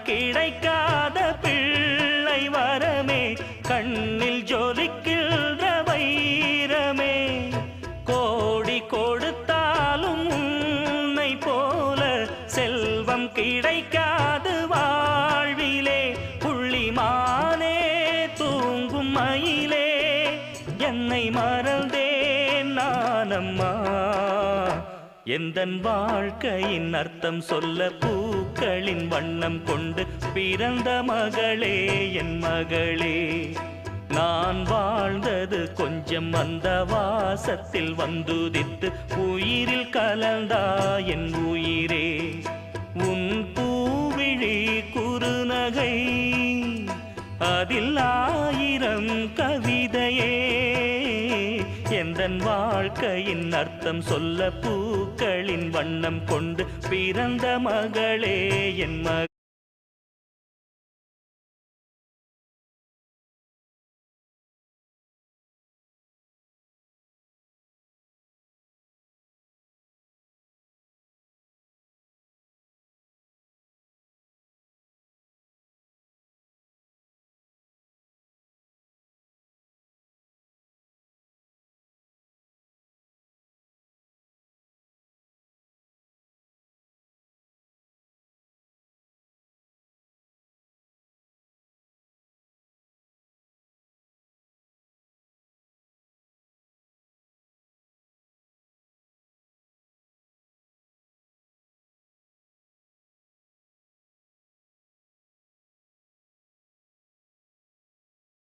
கிடைக்காத பிள்ளை வரமே, கண்ணில் ஜொலிக்கின்ற வைரமே. கோடி கொடுத்தாலும் உன்னை போல செல்வம் கிடைக்காது வாழ்விலே. புள்ளிமானே தூங்கும் மயிலே, என்னை மறந்தேன் நானம்மா. எந்தன் வாழ்க்கையின் அர்த்தம் சொல்ல பூக்களின் வண்ணம் கொண்டு பிறந்த மகளே என் மகளே. நான் வாழ்ந்தது கொஞ்சம் அந்த வாசத்தில் வந்துதித்து உயிரில் கலந்தா என் உயிரே. உன் பூவிழி குறுநகை அதில் 1000 கவிதையே. எந்தன் வாழ்க்கையின் அர்த்தம் சொல்ல பூக்களின் வண்ணம் கொண்டு பிறந்த மகளே என்